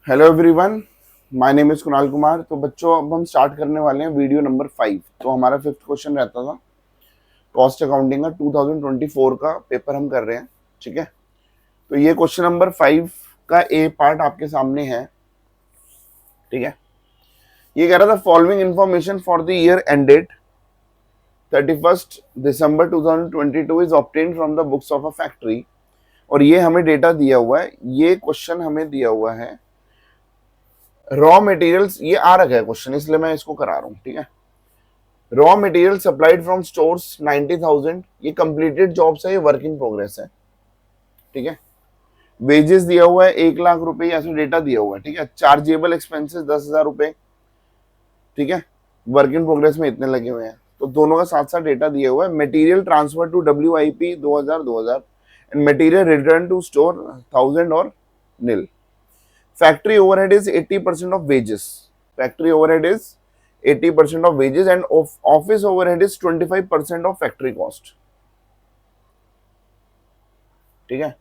Hello everyone, my name is Kunal Kumar. तो बच्चों, अब हम स्टार्ट करने वाले हैं वीडियो नंबर 5। तो हमारा फिफ्थ क्वेश्चन रहता था कॉस्ट अकाउंटिंग का 2024 का पेपर हम कर रहे हैं। ठीक है, तो ये क्वेश्चन नंबर 5 का ए पार्ट आपके सामने है। ठीक है, ये कह रहा था following information for the year ended 31 December 2022 is obtained from the books of a factory. और ये हमें डेटा दिया हुआ है, ये क्वेश्चन हमें दिया हुआ है रॉ मटेरियल्स। ये आ रखा है क्वेश्चन, इसलिए मैं इसको करा रहा हूँ। ठीक है, raw material supplied from stores 90,000, ये कंप्लीटेड जॉब्स है, ये वर्क इन प्रोग्रेस है। ठीक है, वेजेस दिया हुआ है 1 लाख रुपए, ऐसे डेटा दिया हुआ है। ठीक है, चार्जेबल एक्सपेंसेस 10,000 रुपए। ठीक है, वर्क इन प्रोग्रेस में इतने लगे हुए हैं, तो दोनों का साथ साथ डेटा दिया हुआ है। Material transfer to WIP 2000 and material return to store 1000 और nil. Factory overhead is 80% of wages. Factory overhead is 80% of wages and office overhead is 25% of factory cost. ठीक है,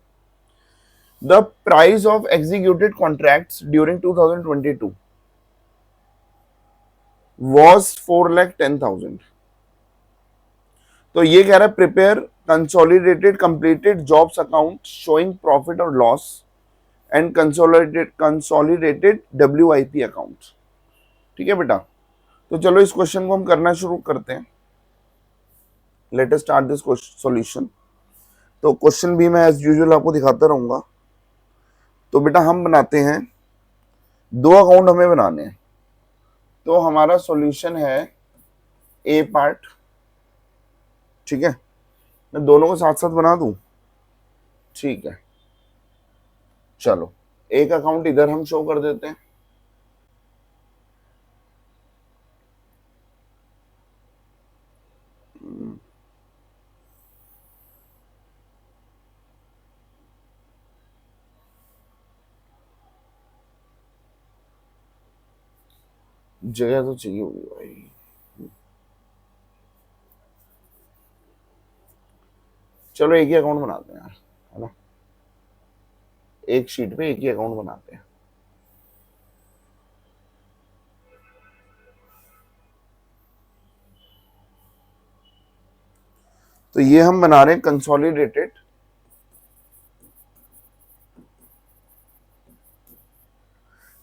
the price of executed contracts during 2022 was 4,10,000। तो ये कह रहा है prepare consolidated completed jobs account showing profit और loss and consolidated WIP account. ठीक है बेटा, तो चलो इस क्वेश्चन को हम करना शुरू करते हैं। Let us start this solution. तो क्वेश्चन भी मैं एज यूजुअल आपको दिखाता रहूंगा। तो बेटा हम बनाते हैं, दो अकाउंट हमें बनाने हैं। तो हमारा सॉल्यूशन है ए पार्ट। ठीक है, मैं दोनों को साथ साथ बना दूं। ठीक है, चलो एक अकाउंट इधर हम शो कर देते हैं। जगह तो चाहिए होगी भाई। चलो एक ही अकाउंट बनाते हैं यार, है ना। एक शीट पे एक ही अकाउंट बनाते हैं। तो ये हम बना रहे हैं consolidated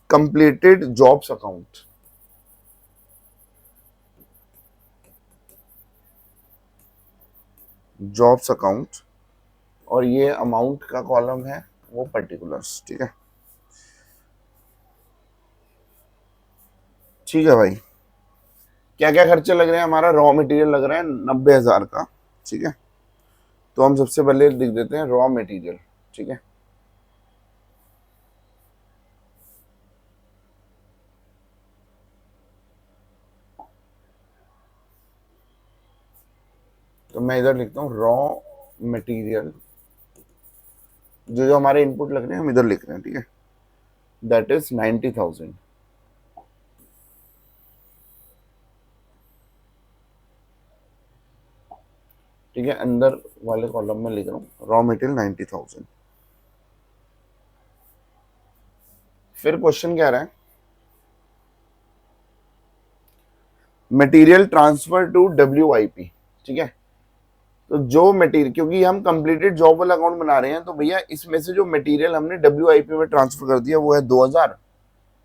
completed jobs account. Jobs account, और ये अमाउंट का कॉलम है वो पर्टिकुलर्स। ठीक है, ठीक है भाई। क्या क्या खर्चे लग रहे हैं? हमारा रॉ मटेरियल लग रहा है 90,000 का। ठीक है, तो हम सबसे पहले लिख देते हैं रॉ मटेरियल। ठीक है, तो मैं इधर लिखता हूँ रॉ मटेरियल। जो जो हमारे इनपुट लग रहे हैं हम इधर लिख रहे हैं। ठीक है, दैट इज 90,000। ठीक है, अंदर वाले कॉलम में लिख रहा हूँ रॉ मटेरियल 90,000। फिर क्वेश्चन क्या रहा है? Material transfer to WIP। ठीक है, तो जो मटेरियल, क्योंकि हम कंप्लीटेड जॉब वाला अकाउंट बना रहे हैं, तो भैया इसमें से जो मटेरियल हमने WIP में ट्रांसफर कर दिया वो है 2,000।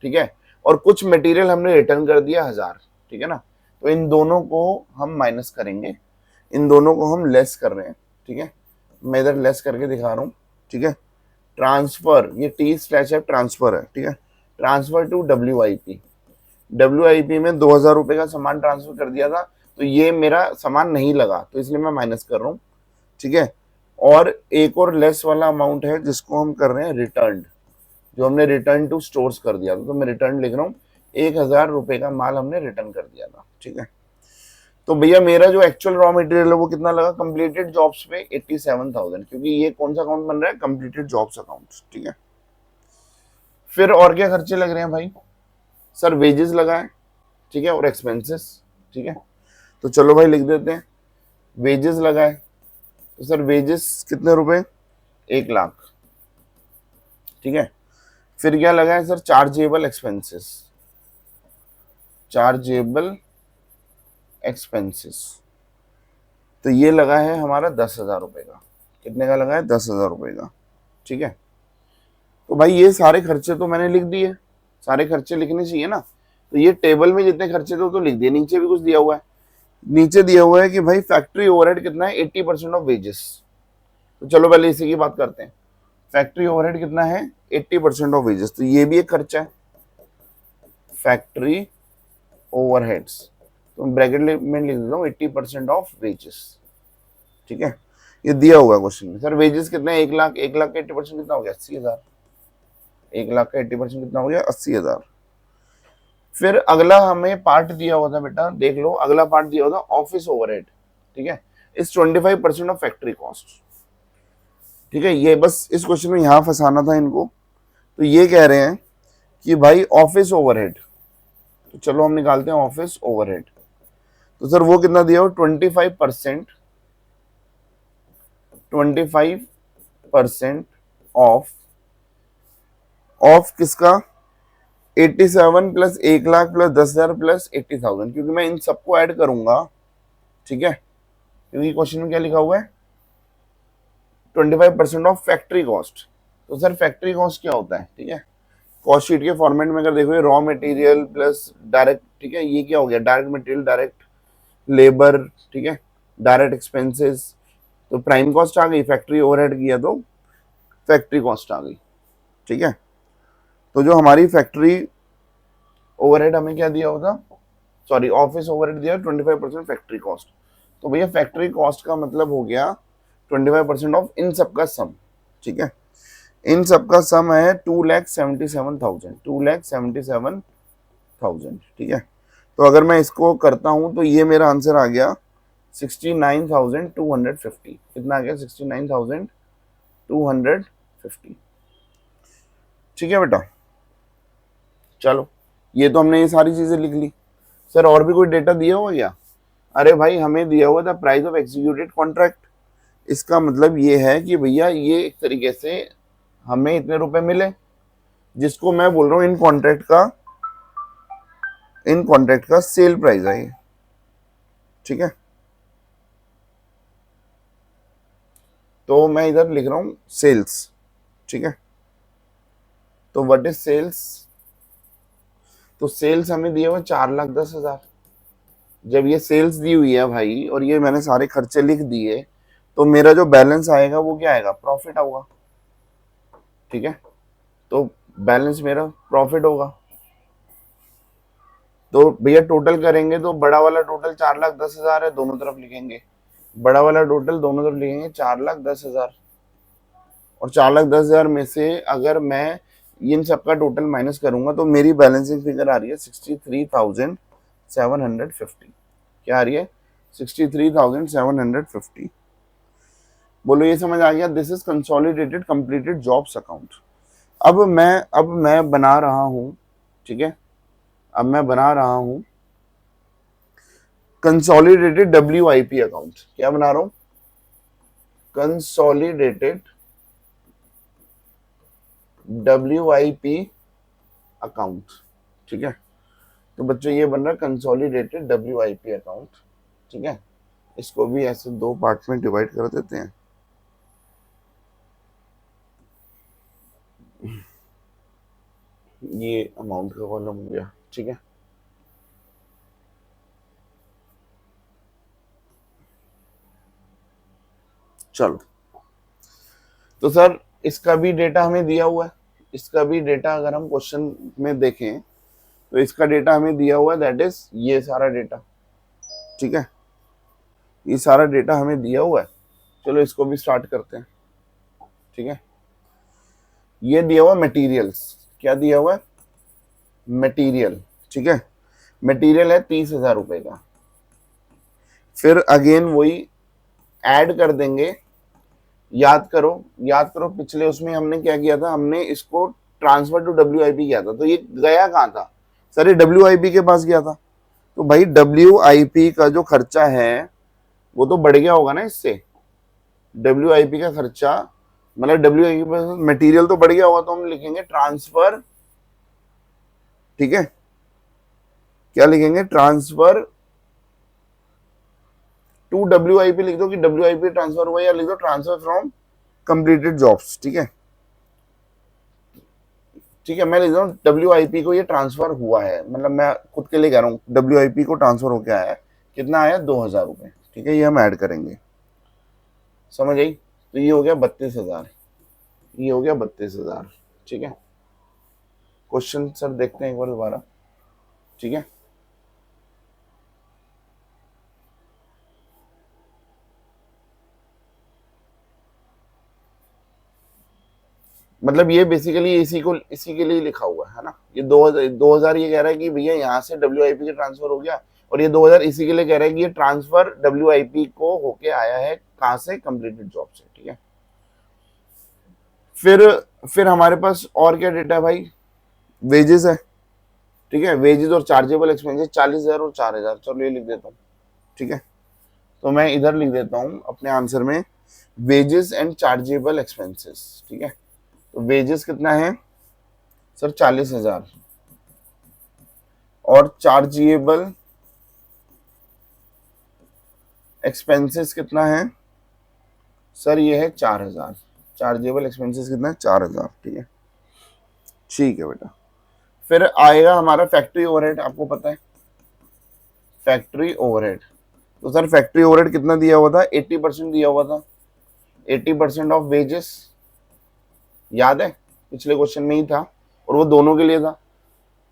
ठीक है, और कुछ मटेरियल हमने रिटर्न कर दिया 1,000। ठीक है ना, तो इन दोनों को हम माइनस करेंगे, इन दोनों को हम लेस कर रहे हैं। ठीक है, मैं इधर लेस करके दिखा रहा हूँ। ठीक है, ट्रांसफर, ये T/F ट्रांसफर है। ठीक है, ट्रांसफर टू WIP में 2,000 रुपए का सामान ट्रांसफर कर दिया था, तो ये मेरा सामान नहीं लगा, तो इसलिए मैं माइनस कर रहा हूँ। ठीक है, और एक और लेस वाला अमाउंट है जिसको हम कर रहे हैं रिटर्न, जो हमने रिटर्न टू स्टोर्स कर दिया था। तो मैं रिटर्न लिख रहा हूँ, 1,000 रुपए का माल हमने रिटर्न कर दिया था। ठीक है, तो भैया मेरा जो एक्चुअल रॉ मटेरियल है वो कितना लगा कंप्लीटेड जॉब्स पे? 87,000, क्योंकि ये कौन सा अकाउंट बन रहा है? Completed jobs account. ठीक है, फिर और क्या खर्चे लग रहे हैं भाई? सर वेजेस लगा है। ठीक है, और एक्सपेंसेस। ठीक है, तो चलो भाई लिख देते हैं वेजेस लगा है। तो सर वेजेस कितने रुपए? 1 लाख। ठीक है, फिर क्या लगा है sir, chargeable expenses, chargeable expenses, तो ये लगा है हमारा 10,000 रुपए का। कितने का लगा है? 10,000 रुपए का। ठीक है, तो भाई ये सारे खर्चे तो मैंने लिख दिए, सारे खर्चे लिखने चाहिए ना, तो ये टेबल में जितने खर्चे थे तो लिख दिए। नीचे भी कुछ दिया हुआ है, नीचे दिया हुआ है कि भाई फैक्ट्री ओवरहेड कितना है, 80% ऑफ वेजेस। तो चलो पहले इसी की बात करते हैं। फैक्ट्री ओवरहेड कितना है? 80% ऑफ वेजेस, तो ये भी एक खर्चा है, फैक्ट्री ओवरहेड्स। तो ब्रैकेट में लिख देता हूँ 80% ऑफ वेजेस। ठीक है, ये दिया हुआ है क्वेश्चन में। सर वेजेस कितना है? 1 लाख, 1 लाख का 80% कितना हो गया? 80,000। 1 लाख का 80% कितना हो गया? 80,000। फिर अगला हमें पार्ट दिया हुआ था बेटा, देख लो, अगला पार्ट दिया हुआ था ऑफिस ओवरहेड। ठीक है, इस 25% ऑफ फैक्ट्री कॉस्ट। ठीक है, ये बस इस क्वेश्चन में यहां फंसाना था इनको। तो ये कह रहे हैं कि भाई ऑफिस ओवरहेड, तो चलो हम निकालते हैं ऑफिस ओवरहेड। तो सर वो कितना दिया हो? 25%, 25% ऑफ किसका? 87 प्लस 1 लाख प्लस 10,000 प्लस 80,000, क्योंकि मैं इन सबको ऐड करूंगा। ठीक है, क्योंकि क्वेश्चन में क्या लिखा हुआ है? 25% ऑफ फैक्ट्री कॉस्ट। तो सर फैक्ट्री कॉस्ट क्या होता है? ठीक है, कॉस्ट शीट के फॉर्मेट में अगर देखो, रॉ मटेरियल प्लस डायरेक्ट, ठीक है, ये क्या हो गया? डायरेक्ट मटेरियल, डायरेक्ट लेबर, ठीक है, डायरेक्ट एक्सपेंसेस। तो प्राइम कॉस्ट आ गई, फैक्ट्री ओवरहेड किया तो फैक्ट्री कॉस्ट आ गई। ठीक है, तो जो हमारी फैक्ट्री ओवरहेड हमें क्या दिया होता, सॉरी ऑफिस ओवरहेड दिया 25% फैक्ट्री कॉस्ट। तो भैया फैक्ट्री कॉस्ट का मतलब हो गया 25% ऑफ इन सब का सम। ठीक है, इन सब का सम है 2,77,000, 2,77,000। ठीक है, तो अगर मैं इसको करता हूं तो ये मेरा आंसर आ गया 69,250। कितना आ गया? 69,250। ठीक है बेटा, चलो ये तो हमने ये सारी चीजें लिख ली। सर और भी कोई डेटा दिया हुआ क्या? अरे भाई हमें दिया हुआ था प्राइस ऑफ एग्जीक्यूटेड कॉन्ट्रैक्ट। इसका मतलब ये है कि भैया ये एक तरीके से हमें इतने रुपए मिले, जिसको मैं बोल रहा हूँ इन कॉन्ट्रैक्ट का सेल प्राइस है ये। ठीक है, तो मैं इधर लिख रहा हूं सेल्स। ठीक है, तो व्हाट इज सेल्स? तो सेल्स हमें दिया हुआ 4,10,000। जब ये सेल्स दी हुई है भाई और ये मैंने सारे खर्चे लिख दिए, तो मेरा जो बैलेंस आएगा वो क्या आएगा? प्रॉफिट होगा। ठीक है, तो बैलेंस मेरा प्रॉफिट होगा। तो भैया टोटल करेंगे तो बड़ा वाला टोटल 4,10,000 है, दोनों तरफ लिखेंगे। बड़ा वाला टोटल दोनों तरफ लिखेंगे 4,10,000, और 4,10,000 में से अगर मैं इन सबका टोटल माइनस करूंगा तो मेरी बैलेंसिंग फिगर आ रही है 63,750। क्या आ रही है? 63,750। बोलो ये समझ आ गया? This is consolidated completed jobs account. अब मैं बना रहा हूं, ठीक है, अब मैं बना रहा हूं कंसोलिडेटेड WIP अकाउंट। क्या बना रहा हूं? Consolidated WIP account. ठीक है, तो बच्चों ये बन रहा है कंसोलिडेटेड WIP अकाउंट। ठीक है, इसको भी ऐसे दो पार्ट में डिवाइड कर देते हैं। ये अमाउंट का कॉलम हो गया। ठीक है, चलो, तो सर इसका भी डेटा हमें दिया हुआ है। इसका भी डेटा अगर हम क्वेश्चन में देखें तो इसका डेटा हमें दिया हुआ है, दैट इज ये सारा डेटा। ठीक है, ये सारा डेटा हमें दिया हुआ है। चलो इसको भी स्टार्ट करते हैं। ठीक है, ये दिया हुआ मटेरियल्स। क्या दिया हुआ है? मटेरियल। ठीक है, मटेरियल है 30,000 रुपए का। फिर अगेन वही ऐड कर देंगे। याद करो पिछले उसमें हमने क्या किया था? हमने इसको ट्रांसफर टू WIP किया था। तो ये गया कहाँ था? सर ये WIP के पास गया था। तो भाई WIP का जो खर्चा है वो तो बढ़ गया होगा ना इससे। WIP का खर्चा मतलब WIP मटेरियल तो बढ़ गया होगा तो हम लिखेंगे ट्रांसफर, ठीक है, क्या लिखेंगे, ट्रांसफर टू WIP लिख दो कि WIP ट्रांसफर हुआ, या लिख दो ट्रांसफर फ्रॉम कंप्लीटेड जॉब्स, ठीक है, ठीक है, मैं लिख रहा हूँ WIP को ये ट्रांसफर हुआ है, मतलब मैं खुद के लिए कह रहा हूँ WIP को ट्रांसफर होके आया है, कितना आया, 2000 रुपये, ठीक है, ये हम ऐड करेंगे, समझ आई, तो ये हो गया 32,000, ये हो गया 32,000, ठीक है। क्वेश्चन सर देखते हैं एक बार दोबारा, ठीक है, मतलब ये बेसिकली इसी के लिए लिखा हुआ है ना, ये 2000 ये कह रहा है कि भैया यहाँ से WIP के ट्रांसफर हो गया, और ये 2000 इसी के लिए कह रहा है कि ये ट्रांसफर WIP को होके आया है, कहाँ से, कंप्लीटेड जॉब से, ठीक है। फिर हमारे पास और क्या डेटा है भाई, वेजेस है, ठीक है, वेजेस और चार्जेबल एक्सपेंसेस 40,000 और 4,000, चलो ये लिख देता हूँ, ठीक है, तो मैं इधर लिख देता हूँ अपने आंसर में वेजेस एंड चार्जेबल एक्सपेंसेस, ठीक है, तो वेजेस कितना है सर 40,000, और चार्जेबल एक्सपेंसेस कितना है सर, ये है 4,000, चार्जेबल एक्सपेंसेस कितना है 4,000, ठीक है, ठीक है बेटा। फिर आएगा हमारा फैक्ट्री ओवरहेड, आपको पता है फैक्ट्री ओवरहेड, तो सर फैक्ट्री ओवरहेड कितना दिया हुआ था, 80% दिया हुआ था, 80% ऑफ वेजेस, याद है पिछले क्वेश्चन में ही था, और वो दोनों के लिए था,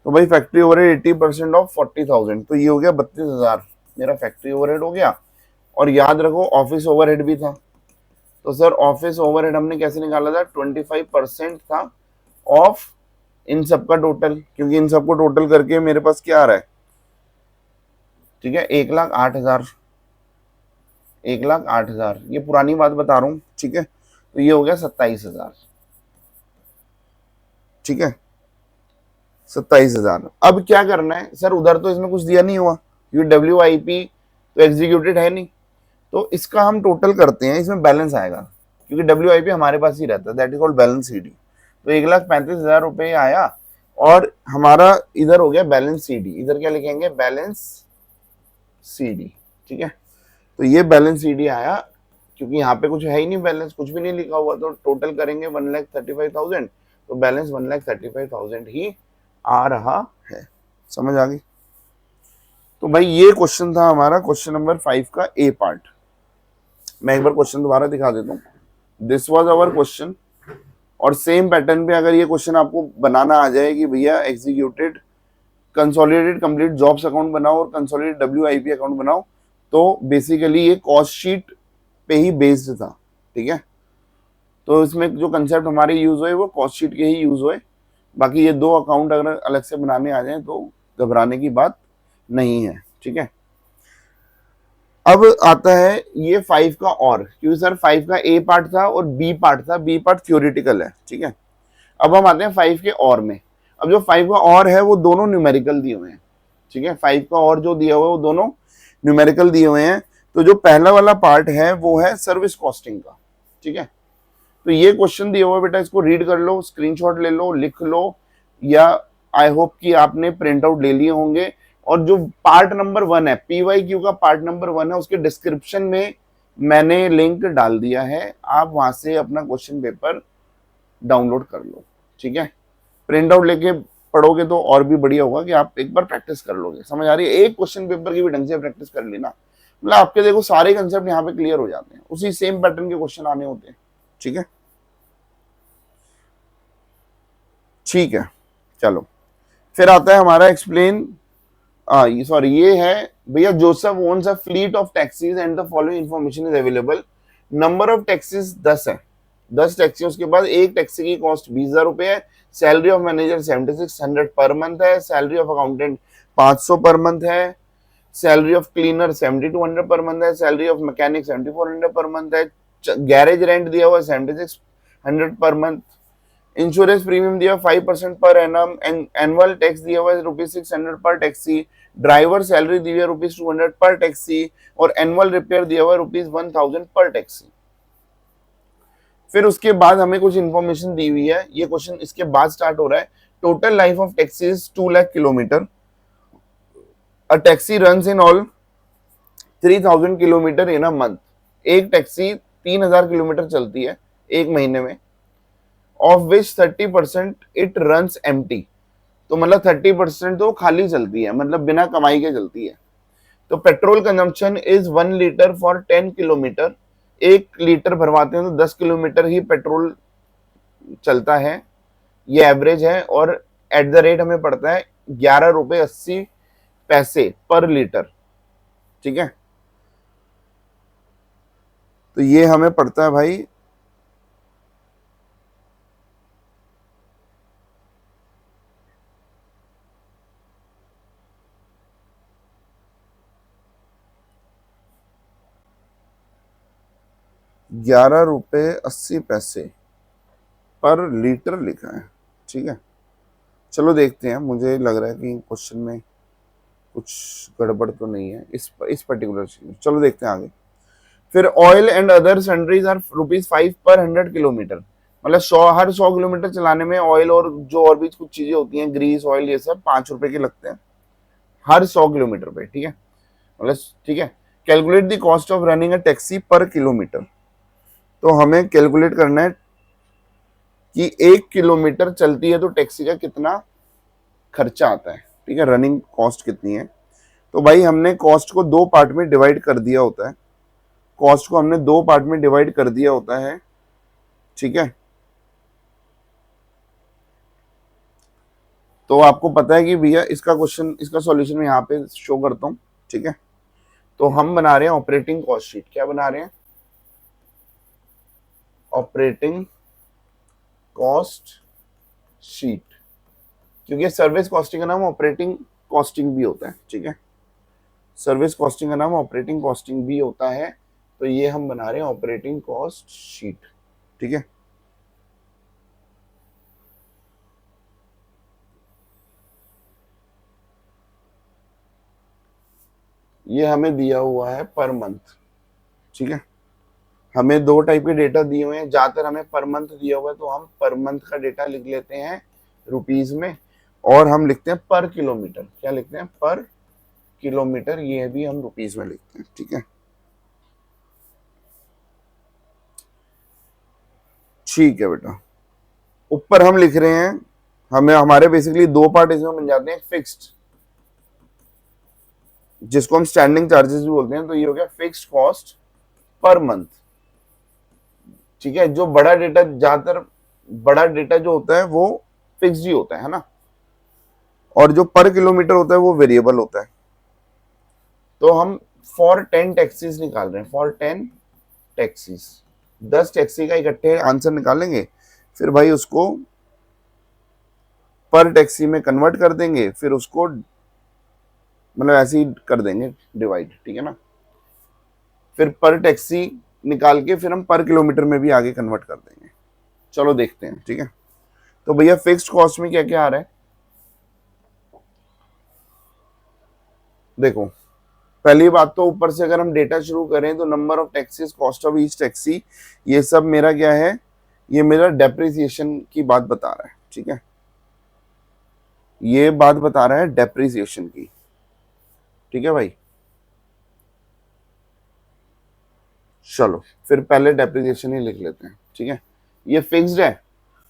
तो भाई फैक्ट्री ओवरहेड 80% ऑफ 40,000, तो ये हो गया 32,000 मेरा फैक्ट्री ओवरहेड हो गया। और याद रखो ऑफिस ओवरहेड भी था, तो सर ऑफिस ओवरहेड हमने कैसे निकाला था, 25% था ऑफ इन सबका टोटल, क्योंकि इन सबको टोटल करके मेरे पास क्या आ रहा है, ठीक है, 1,08,000, 1,08,000, ये पुरानी बात बता रहा हूँ, ठीक है, तो ये हो गया 27,000, ठीक है, 27,000। अब क्या करना है सर, उधर तो इसमें कुछ दिया नहीं हुआ क्योंकि WIP तो एग्जीक्यूटेड है नहीं, तो इसका हम टोटल करते हैं, इसमें बैलेंस आएगा क्योंकि WIP हमारे पास ही रहता है, that is called balance CD, तो 1,35,000 रुपये आया, और हमारा इधर हो गया बैलेंस CD, इधर क्या लिखेंगे, बैलेंस CD, ठीक है, तो ये बैलेंस CD आया, क्योंकि यहाँ पे कुछ है ही नहीं, बैलेंस कुछ भी नहीं लिखा हुआ, तो टोटल करेंगे 1,35,000, तो बैलेंस 1,35,000 ही आ रहा है, समझ आ गई। तो भाई ये क्वेश्चन था हमारा क्वेश्चन नंबर 5 का A पार्ट। मैं एक बार क्वेश्चन दोबारा दिखा देता हूँ, दिस वाज आवर क्वेश्चन, और सेम पैटर्न पे अगर ये क्वेश्चन आपको बनाना आ जाए कि भैया executed consolidated complete jobs account बनाओ और कंसोलिडेटेड WIP अकाउंट बनाओ, तो बेसिकली ये कॉस्ट शीट पे ही बेस्ड था, ठीक है, तो इसमें जो कंसेप्ट हमारे यूज हुए वो कॉस्ट शीट के ही यूज हुए, बाकी ये दो अकाउंट अगर अलग से बनाने आ जाए तो घबराने की बात नहीं है, ठीक है। अब आता है ये 5 का, और क्योंकि सर 5 का A पार्ट था और B पार्ट था, B पार्ट थ्योरेटिकल है, ठीक है। अब हम आते हैं 5 के और में, अब जो 5 का और है वो दोनों न्यूमेरिकल दिए हुए हैं, ठीक है, 5 का और जो दिया हुआ है वो दोनों न्यूमेरिकल दिए हुए हैं, तो जो पहला वाला पार्ट है वो है सर्विस कॉस्टिंग का, ठीक है, तो ये क्वेश्चन दिया हुआ है बेटा, इसको रीड कर लो, स्क्रीनशॉट ले लो, लिख लो, या आई होप कि आपने प्रिंट आउट ले लिए होंगे, और जो पार्ट नंबर 1 है PYQ का पार्ट नंबर 1 है, उसके डिस्क्रिप्शन में मैंने लिंक डाल दिया है, आप वहां से अपना क्वेश्चन पेपर डाउनलोड कर लो, ठीक है, प्रिंट आउट लेके पढ़ोगे तो और भी बढ़िया होगा कि आप एक बार प्रैक्टिस कर लोगे, समझ आ रही है, एक क्वेश्चन पेपर की भी ढंग से प्रैक्टिस कर लेना, मतलब आपके देखो सारे कंसेप्ट यहाँ पे क्लियर हो जाते हैं, उसी सेम पैटर्न के क्वेश्चन आने होते हैं, ठीक है, ठीक है, चलो फिर आता है हमारा एक्सप्लेन, सॉरी ये है भैया, Joseph owns a fleet of taxis and the following information is available, number of taxis 10 है, 10 टैक्सी, उसके बाद एक टैक्सी की कॉस्ट 20,000 रुपए है, salary of manager 7600 per month है, salary of accountant 500 per month है, salary of cleaner 7200 per month है, salary of mechanic 7400 per month है, गैरेज रेंट दिया हुआ 7600 पर मंथ, इंश्योरेंस प्रीमियम दिया 5% पर एनम, एनुअल टैक्स दिया हुआ है ₹600 पर टैक्सी, ड्राइवर सैलरी दी हुई है ₹200 पर टैक्सी, और एनुअल रिपेयर दिया हुआ है ₹1000 पर टैक्सी। फिर उसके बाद हमें कुछ इंफॉर्मेशन दी हुई है, ये क्वेश्चन इसके बाद स्टार्ट हो रहा है। Total life of taxi is 2 lakh kilometre. A taxi runs in all 3000 kilometre in a month. एक टैक्सी 3000 किलोमीटर चलती है एक महीने में। Of which 30% it runs empty. तो मतलब 30% तो खाली चलती है, मतलब बिना कमाई के चलती है। तो petrol consumption is 1 litre for 10 kilometre. 1 litre भरवाते हैं तो 10 किलोमीटर ही पेट्रोल चलता है, ये एवरेज है। और एट द रेट हमें पड़ता है 11 रुपए 80 पैसे पर लीटर। ठीक है, तो ये हमें पड़ता है भाई 11 रुपए 80 पैसे पर लीटर लिखा है। ठीक है, चलो देखते हैं। मुझे लग रहा है कि क्वेश्चन में कुछ गड़बड़ तो नहीं है इस पर्टिकुलर चीज में। चलो देखते हैं आगे। फिर oil and other sundries are ₹5 पर 100 किलोमीटर। मतलब 100 चलाने में ऑयल और जो और भी कुछ चीजें होती हैं, ग्रीस ऑयल, ये सब 5 रुपए के लगते हैं हर 100 किलोमीटर पे। ठीक है, मतलब ठीक है। Calculate the cost of running a taxi पर किलोमीटर। तो हमें कैलकुलेट करना है कि 1 किलोमीटर चलती है तो टैक्सी का कितना खर्चा आता है। ठीक है, रनिंग कॉस्ट कितनी है। तो भाई हमने कॉस्ट को 2 पार्ट में डिवाइड कर दिया होता है। कॉस्ट को हमने 2 पार्ट में डिवाइड कर दिया होता है। ठीक है, तो आपको पता है कि भैया इसका क्वेश्चन, इसका सॉल्यूशन मैं यहाँ पे शो करता हूँ। ठीक है, तो हम बना रहे हैं ऑपरेटिंग कॉस्ट शीट। क्या बना रहे हैं? Operating cost sheet. क्योंकि सर्विस कॉस्टिंग का नाम ऑपरेटिंग कॉस्टिंग भी होता है। ठीक है, सर्विस कॉस्टिंग का नाम ऑपरेटिंग कॉस्टिंग भी होता है। तो ये हम बना रहे हैं ऑपरेटिंग कॉस्ट शीट। ठीक है, ये हमें दिया हुआ है पर मंथ। ठीक है, हमें 2 टाइप के डेटा दिए हुए हैं। ज्यादातर हमें पर मंथ दिया हुआ है तो हम पर मंथ का डेटा लिख लेते हैं रुपीज में, और हम लिखते हैं पर किलोमीटर। क्या लिखते हैं? पर किलोमीटर। ये भी हम रुपीज में लिखते हैं। ठीक है, ठीक है बेटा। ऊपर हम लिख रहे हैं, हमें हमारे बेसिकली 2 पार्ट इसमें बन जाते हैं। फिक्स्ड, जिसको हम स्टैंडिंग चार्जेस भी बोलते हैं। तो ये हो गया फिक्स्ड कॉस्ट पर मंथ। ठीक है, जो बड़ा डेटा, ज्यादातर बड़ा डेटा जो होता है वो फिक्स्ड ही होता है ना, और जो पर किलोमीटर होता है वो वेरिएबल होता है। तो हम फॉर 10 टैक्सीज निकाल रहे हैं। फॉर 10 टैक्सीज, 10 टैक्सी का इकट्ठे आंसर निकालेंगे। फिर भाई उसको पर टैक्सी में कन्वर्ट कर देंगे, फिर उसको मतलब ऐसे ही कर देंगे डिवाइड। ठीक है ना, फिर पर टैक्सी निकाल के फिर हम पर किलोमीटर में भी आगे कन्वर्ट कर देंगे। चलो देखते हैं। ठीक है, तो भैया फिक्स्ड कॉस्ट में क्या क्या आ रहा है देखो। पहली बात तो ऊपर से अगर हम डेटा शुरू करें तो number of taxis, cost of each taxi, ये सब मेरा क्या है? ये मेरा डेप्रिसिएशन की बात बता रहा है। ठीक है, ये बात बता रहा है डेप्रिसिएशन की। ठीक है भाई, चलो फिर पहले डेप्रिसिएशन ही लिख लेते हैं। ठीक है, ये फिक्स्ड है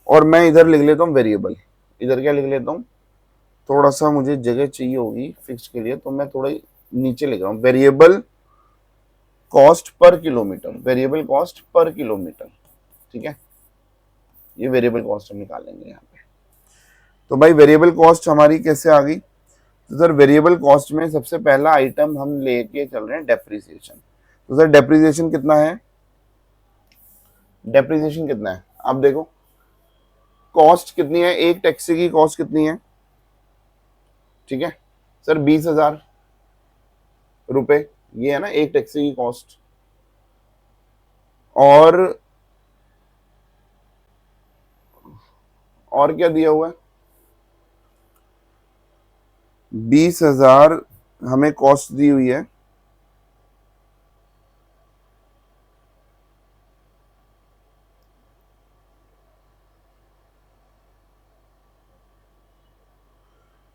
और मैं इधर लिख लेता हूँ वेरिएबल। इधर क्या लिख लेता हूँ? थोड़ा सा मुझे जगह चाहिए होगी फिक्स के लिए, तो मैं थोड़ा नीचे लिख रहा हूँ variable cost per kilometre. Variable cost per kilometre. ठीक है, ये वेरिएबल कॉस्ट हम निकालेंगे यहाँ पे। तो भाई वेरिएबल कॉस्ट हमारी कैसे आ गई? तो सर वेरिएबल कॉस्ट में सबसे पहला आइटम हम लेके चल रहे हैं डेप्रिसिएशन। तो सर डेप्रिसिएशन कितना है? डेप्रिसिएशन कितना है आप देखो। कॉस्ट कितनी है? एक टैक्सी की कॉस्ट कितनी है? ठीक है सर, 20,000 रुपए। ये है ना एक टैक्सी की कॉस्ट। और क्या दिया हुआ है? 20,000 हमें कॉस्ट दी हुई है।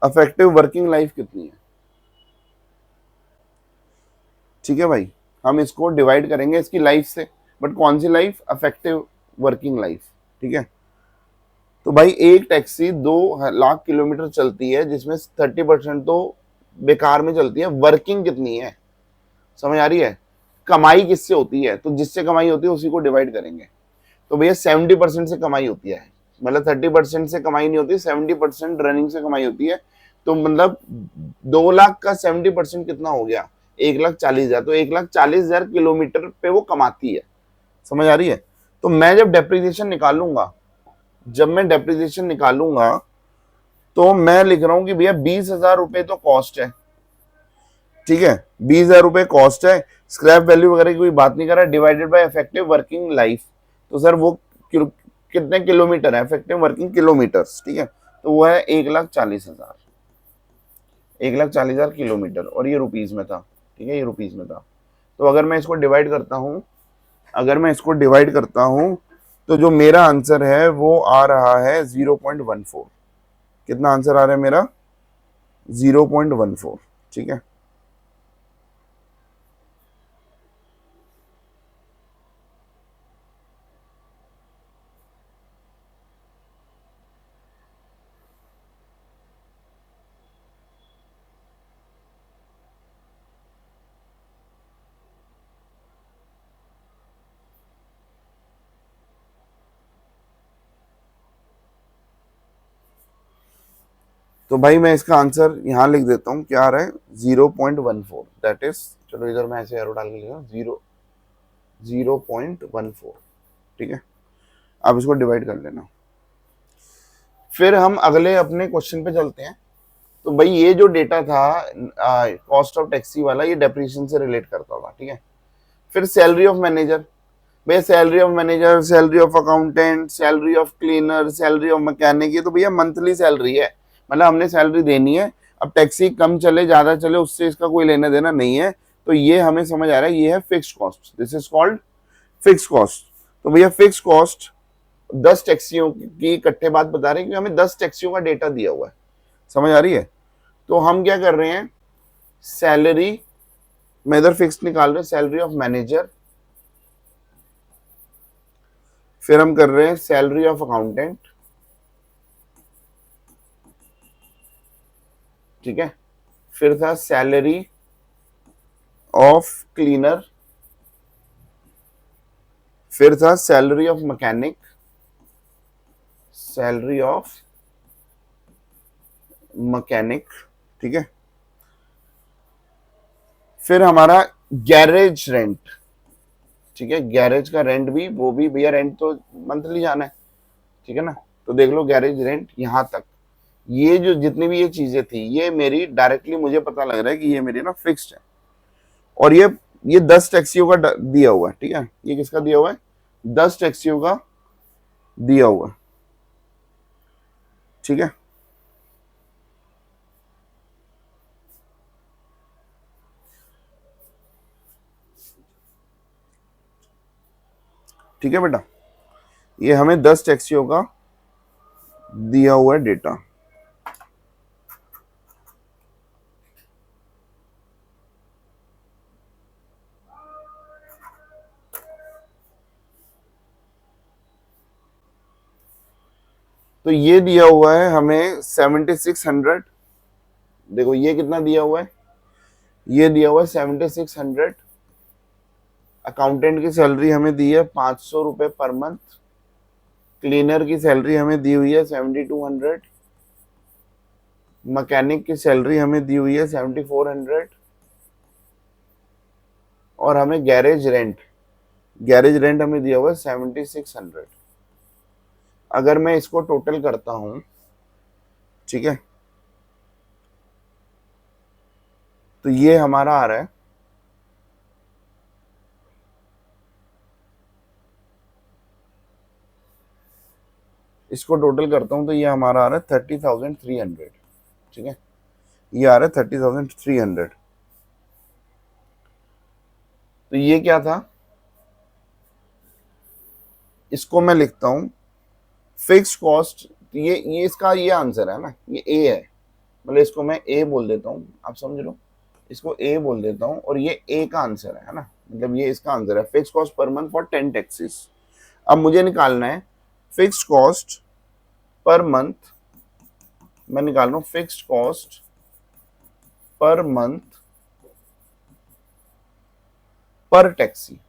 इफेक्टिव वर्किंग लाइफ कितनी है। ठीक है भाई, हम इसको डिवाइड करेंगे इसकी लाइफ से, बट कौन सी लाइफ, इफेक्टिव वर्किंग लाइफ। ठीक है, तो भाई एक टैक्सी 2 लाख किलोमीटर चलती है, जिसमें 30% तो बेकार में चलती है। वर्किंग कितनी है, समझ आ रही है। कमाई किससे होती है, तो जिससे कमाई होती है उसी को डिवाइड करेंगे। तो भैया 70% से कमाई होती है, मतलब 30% से कमाई नहीं होती, 70% रनिंग से कमाई होती है। तो मतलब 2 लाख का 70% कितना हो गया, 1,40,000। तो 1,40,000 किलोमीटर पे वो कमाती है, समझ आ रही है। तो मैं जब डेप्रिसिएशन निकालूंगा, तो मैं लिख रहा हूं कि भैया 20,000 रुपए तो कॉस्ट है। ठीक है, 20,000 रुपए कॉस्ट है, स्क्रैप वैल्यू वगैरह की कोई बात नहीं कर रहा, divided by effective working life. तो सर वो कितने किलोमीटर है, इफेक्टिव वर्किंग किलोमीटर्स। ठीक है, तो वो है 1,40,000, 1,40,000 किलोमीटर, और ये रुपीज में था। ठीक है, ये रुपीज में था। तो अगर मैं इसको डिवाइड करता हूं, तो जो मेरा आंसर है वो आ रहा है 0.14। कितना आंसर आ रहा है मेरा, 0.14। ठीक है, तो भाई मैं इसका आंसर यहां लिख देता हूं, क्या आ रहा है 0.14, दैट इज, चलो इधर मैं ऐसे एरो डाल के लिखा 0.14। ठीक है, आप इसको डिवाइड कर लेना। फिर हम अगले अपने क्वेश्चन पे चलते हैं। तो भाई ये जो डेटा था कॉस्ट ऑफ टैक्सी वाला, ये डेप्रिसिएशन से रिलेट करता था। ठीक है, फिर सैलरी ऑफ मैनेजर, भैया salary of manager, salary of accountant, salary of cleaner, salary of mechanic, ये तो भैया मंथली सैलरी है, मतलब हमने सैलरी देनी है। अब टैक्सी कम चले ज्यादा चले उससे इसका कोई लेना देना नहीं है। तो ये हमें समझ आ रहा है, ये है fix cost, this is called fix cost. तो भैया फिक्स कॉस्ट 10 टैक्सियों की इकट्ठे बात बता रहे हैं, क्योंकि हमें 10 टैक्सियों का डेटा दिया हुआ है, समझ आ रही है। तो हम क्या कर रहे हैं, सैलरी में इधर फिक्स निकाल रहे हैं, सैलरी ऑफ मैनेजर, फिर हम कर रहे हैं सैलरी ऑफ अकाउंटेंट। ठीक है, फिर था सैलरी ऑफ क्लीनर, फिर था salary of mechanic, salary of mechanic. ठीक है, फिर हमारा गैरेज रेंट। ठीक है, गैरेज का रेंट भी, वो भी भैया रेंट तो मंथली जाना है। ठीक है ना, तो देख लो गैरेज रेंट यहां तक, ये जो जितनी भी ये चीजें थी, ये मेरी डायरेक्टली मुझे पता लग रहा है कि ये मेरी ना फिक्स्ड है। और ये 10 टैक्सियों का दिया हुआ है। ठीक है, ये किसका दिया हुआ है, 10 टैक्सियों का दिया हुआ है। ठीक है, ठीक है बेटा, ये हमें 10 टैक्सियों का दिया हुआ है डेटा। तो ये दिया हुआ है हमें 7600। देखो ये कितना दिया हुआ है, ये दिया हुआ है 7600। अकाउंटेंट की सैलरी हमें दी है 500 रुपए पर मंथ। क्लीनर की सैलरी हमें दी हुई है 7200। मैकेनिक की सैलरी हमें दी हुई है 7400। और हमें गैरेज रेंट हमें दिया हुआ है 7600। अगर मैं इसको टोटल करता हूं, ठीक है, तो ये हमारा आ रहा है, इसको टोटल करता हूं तो ये हमारा आ रहा है 30,300। ठीक है, ये आ रहा है 30,300। तो ये क्या था, इसको मैं लिखता हूं फिक्स कॉस्ट। ये इसका ये आंसर है ना, ये ए है। मतलब इसको मैं ए बोल देता हूँ, आप समझ लो, इसको ए बोल देता हूँ, और ये ए का आंसर है ना, मतलब ये इसका आंसर है, fix cost per month for 10 taxis. अब मुझे निकालना है फिक्स कॉस्ट पर मंथ, मैं निकाल रहा हूँ फिक्स कॉस्ट पर मंथ पर टैक्सी,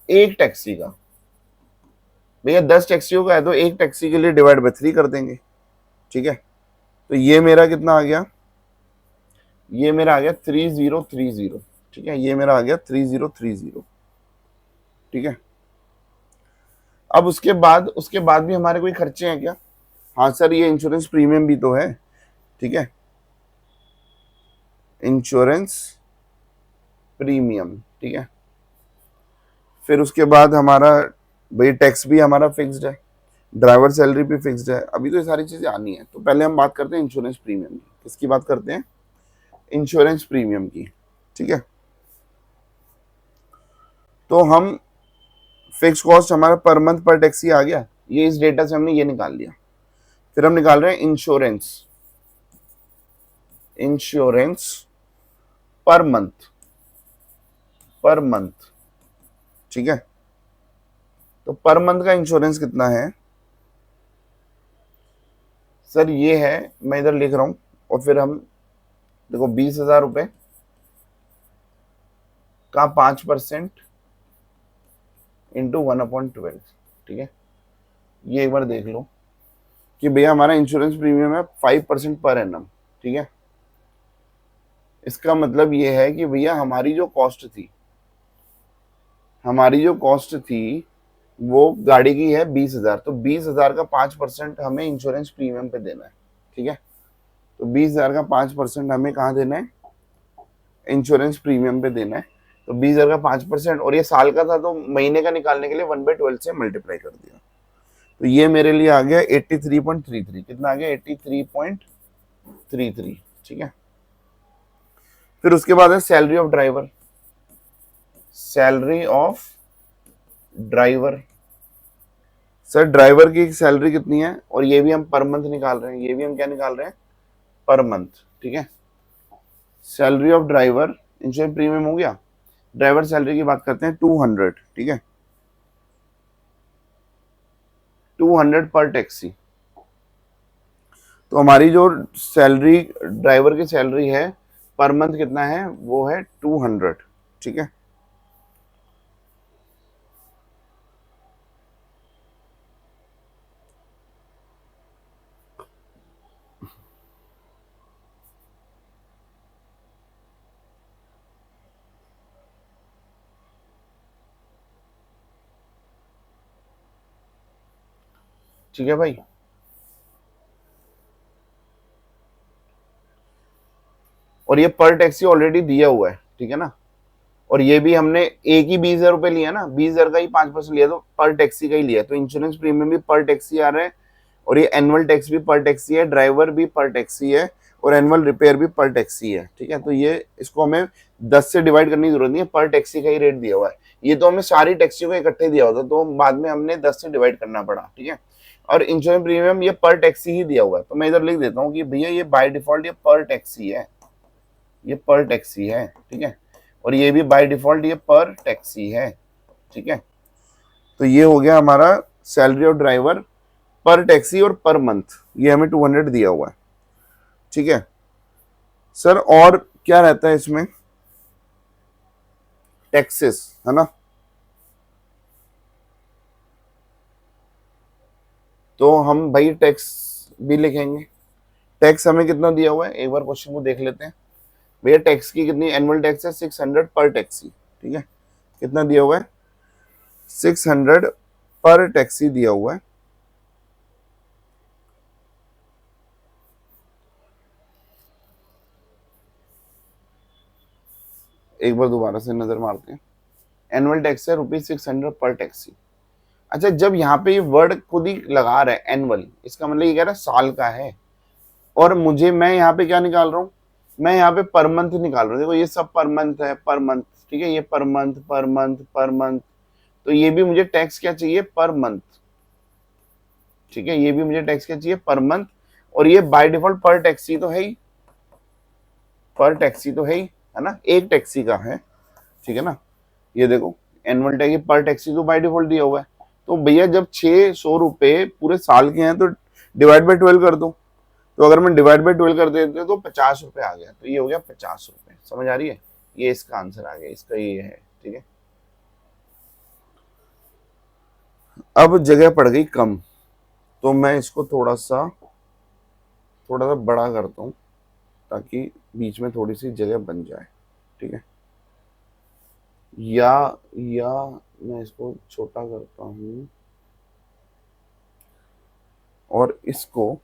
एक टैक्सी का। भैया 10 टैक्सियों का है तो एक टैक्सी के लिए डिवाइड बाय 3 कर देंगे, ठीक है। तो ये मेरा कितना आ गया, ये मेरा आ गया 3030, ठीक है, ये मेरा आ गया 3030, ठीक है। अब उसके बाद भी हमारे कोई खर्चे हैं क्या? हाँ सर, ये इंश्योरेंस प्रीमियम भी तो है, ठीक है, इंश्योरेंस प्रीमियम, ठीक है। फिर उसके बाद हमारा भाई टैक्स भी हमारा फिक्स्ड है, ड्राइवर सैलरी भी फिक्स्ड है, अभी तो ये सारी चीजें आनी है। तो पहले हम बात करते हैं इंश्योरेंस प्रीमियम की। किसकी बात करते हैं? इंश्योरेंस प्रीमियम की, ठीक है। तो हम फिक्स कॉस्ट हमारा पर मंथ पर टैक्सी आ गया, ये इस डेटा से हमने ये निकाल लिया। फिर हम निकाल रहे हैं इंश्योरेंस पर मंथ, ठीक है। तो पर मंथ का इंश्योरेंस कितना है सर? ये है, मैं इधर लिख रहा हूं, और फिर हम देखो 20,000 रुपए का 5% इंटू 1/12, ठीक है। ये एक बार देख लो कि भैया हमारा इंश्योरेंस प्रीमियम है 5% पर एनम, ठीक है। इसका मतलब ये है कि भैया हमारी जो कॉस्ट थी वो गाड़ी की है 20,000, तो 20,000 का 5% हमें इंश्योरेंस प्रीमियम पे देना है, ठीक है। तो 20,000 का 5% हमें कहाँ देना है? इंश्योरेंस प्रीमियम पे देना है। तो 20,000 का 5%, और ये साल का था तो महीने का निकालने के लिए 1/12 से मल्टीप्लाई कर दिया। तो ये मेरे लिए आ गया 83.33, कितना आ गया? 83.33, ठीक है। फिर उसके बाद है salary of driver. Sir driver की सैलरी कितनी है? और ये भी हम पर मंथ निकाल रहे हैं, ये भी हम क्या निकाल रहे हैं? पर मंथ, ठीक है। Salary of driver, insurance premium हो गया, ड्राइवर सैलरी की बात करते हैं 200, ठीक है, 200 पर टैक्सी। तो हमारी जो सैलरी, ड्राइवर की सैलरी है पर मंथ कितना है? वो है 200, ठीक है। ठीक है भाई, और ये पर टैक्सी ऑलरेडी दिया हुआ है, ठीक है ना। और ये भी हमने एक ही 20,000 रुपए लिया ना, 20,000 का ही 5% लिया, तो पर टैक्सी का ही लिया, तो इंश्योरेंस प्रीमियम भी पर टैक्सी आ रहा है, और ये एनुअल टैक्स भी पर टैक्सी है, ड्राइवर भी पर टैक्सी है, और एनुअल रिपेयर भी पर टैक्सी है, ठीक है। तो ये इसको हमें 10 से डिवाइड करने की जरूरत नहीं है, पर टैक्सी का ही रेट दिया हुआ है। ये तो हमें सारी टैक्सी को इकट्ठे दिया हुआ था, तो बाद में हमने 10 से डिवाइड करना पड़ा, ठीक है। और इंश्योरेंस प्रीमियम ये पर टैक्सी ही दिया हुआ है, तो मैं इधर लिख देता हूँ कि भैया ये बाय डिफॉल्ट ये पर टैक्सी है, ये पर टैक्सी है, ठीक है। और ये भी बाय डिफॉल्ट ये पर टैक्सी है, ठीक है। तो ये हो गया हमारा सैलरी ऑफ ड्राइवर पर टैक्सी और पर मंथ, ये हमें 200 दिया हुआ है, ठीक है सर। और क्या रहता है इसमें? टैक्सेस, है ना। तो हम भाई टैक्स भी लिखेंगे। टैक्स हमें कितना दिया हुआ है, एक बार क्वेश्चन को देख लेते हैं। भैया टैक्स की कितनी एनुअल टैक्स है? 600 पर टैक्सी, ठीक है। कितना दिया हुआ है? 600 पर टैक्सी दिया हुआ है। एक बार दोबारा से नजर मारते हैं। एनुअल टैक्स है ₹600 पर टैक्सी। अच्छा, जब यहाँ पे ये वर्ड खुद ही लगा रहा है एनुअल, इसका मतलब ये कह रहा है साल का है। और मैं यहाँ पे क्या निकाल रहा हूँ? मैं यहाँ पे पर मंथ निकाल रहा हूँ। देखो ये सब पर मंथ है, पर मंथ, ठीक है, ये per month per month per month. तो ये भी मुझे टैक्स क्या चाहिए? पर मंथ, ठीक है, ये भी मुझे टैक्स क्या चाहिए? Per month. और ये बाय डिफॉल्ट पर टैक्सी तो है ही, पर टैक्सी तो है ना, एक टैक्सी का है, ठीक है ना। ये देखो एनुअल टैक्स पर टैक्सी तो बाय डिफॉल्ट दिया हुआ है। तो भैया जब 600 रुपए पूरे साल के हैं तो डिवाइड बाय 12 कर दो। तो अगर मैं डिवाइड बाय 12 कर देते तो 50 रुपए आ गया, तो ये हो गया 50 रुपए। समझ आ रही है, ये इसका आंसर आ गया, इसका ये है, ठीक है। अब जगह पड़ गई कम, तो मैं इसको थोड़ा सा बड़ा करता हूं ताकि बीच में थोड़ी सी जगह बन जाए, ठीक है। या मैं इसको छोटा करता हूं और इसको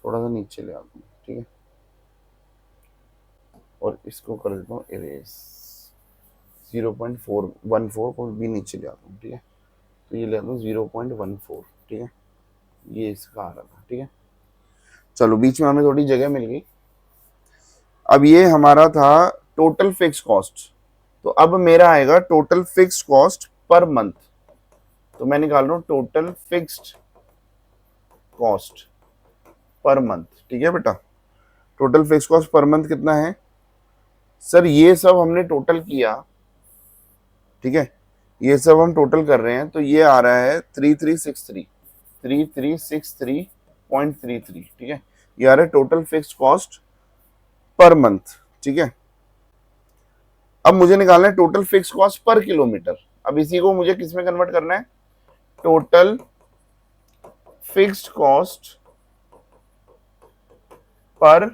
थोड़ा सा नीचे ले आता हूँ, ठीक है। और इसको कर देता हूँ इरेज, 0.414 को भी नीचे ले आता हूँ, ठीक है। तो ये ले आता हूँ 0.14, ठीक है। ये इसका आ रहा था, ठीक है। चलो बीच में हमें थोड़ी जगह मिल गई। अब ये हमारा था टोटल फिक्स कॉस्ट, तो अब मेरा आएगा total fixed cost per month. तो मैं निकाल रहा हूँ total fixed cost per month, ठीक है बेटा। Total fixed cost per month कितना है सर? ये सब हमने टोटल किया, ठीक है, ये सब हम टोटल कर रहे हैं, तो ये आ रहा है 3363.33, ठीक है। ये आ रहा है total fixed cost per month, ठीक है। अब मुझे निकालना है total fixed cost per kilometre. अब इसी को मुझे किस में कन्वर्ट करना है? Total fixed cost per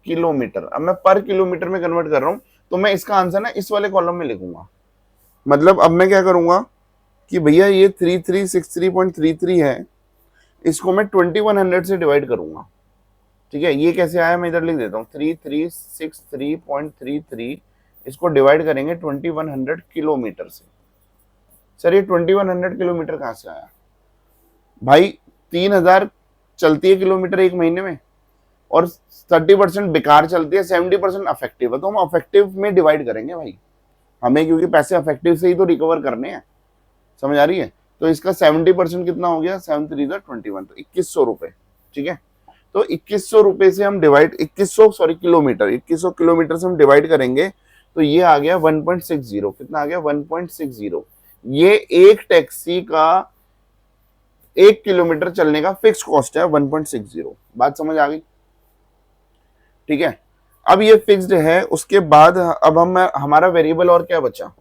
kilometre. अब मैं पर किलोमीटर में कन्वर्ट कर रहा हूं, तो मैं इसका आंसर ना इस वाले कॉलम में लिखूंगा। मतलब अब मैं क्या करूंगा कि भैया ये 3363.33 है, इसको मैं 2100 से डिवाइड करूंगा, ठीक है। ये कैसे आया मैं इधर लिख देता हूँ, 3363.33 इसको डिवाइड करेंगे 2100 किलोमीटर से। सर ये 2100 किलोमीटर कहां से आया भाई? 3000 चलती है किलोमीटर एक महीने में, और 30% बेकार चलती है, 70% अफेक्टिव है, तो हम अफेक्टिव में डिवाइड करेंगे भाई हमें, क्योंकि पैसे अफेक्टिव से ही तो रिकवर करने हैं। समझ आ रही है? तो इसका 70% कितना हो गया? 7 3 21, तो 2100 रुपए, ठीक है। तो 2100 रुपए से हम डिवाइड 2100 किलोमीटर 2100 किलोमीटर से हम डिवाइड करेंगे, तो ये आ गया 1.60। कितना आ गया? 1.60। ये एक टैक्सी का 1 किलोमीटर चलने का फिक्स कॉस्ट है 1.60। बात समझ आ गई? ठीक है। अब ये फिक्स्ड है, उसके बाद अब हम हमारा वेरिएबल और क्या बचा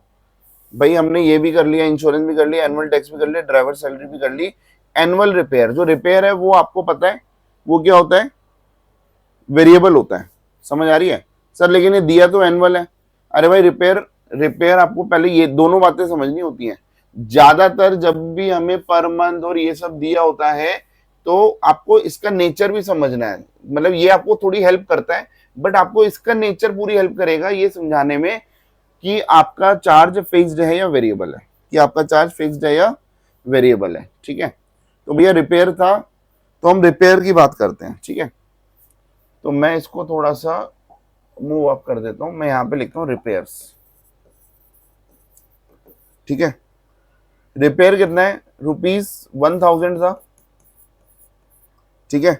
भाई? हमने ये भी कर लिया, इंश्योरेंस भी कर लिया, एनुअल टैक्स भी कर लिया, ड्राइवर सैलरी भी कर ली। एनुअल रिपेयर, जो रिपेयर है वो आपको पता है वो क्या होता है? वेरिएबल होता है। समझ आ रही है सर? लेकिन ये दिया तो एनुअल है। अरे भाई रिपेयर आपको पहले ये दोनों बातें समझनी होती हैं। ज्यादातर जब भी हमें पर मंथ और ये सब दिया होता है, तो आपको इसका नेचर भी समझना है। मतलब ये आपको थोड़ी हेल्प करता है, बट आपको इसका नेचर पूरी हेल्प करेगा ये समझाने में कि आपका चार्ज फिक्स्ड है या वेरिएबल है, कि आपका चार्ज फिक्स्ड है या वेरिएबल है, ठीक है। तो भैया रिपेयर था, तो हम रिपेयर की बात करते हैं, ठीक है। तो मैं इसको थोड़ा सा मूव अप कर देता हूं, मैं यहां पे लिखता हूं रिपेयर्स, ठीक है। रिपेयर कितना है? ₹1000 था, ठीक है,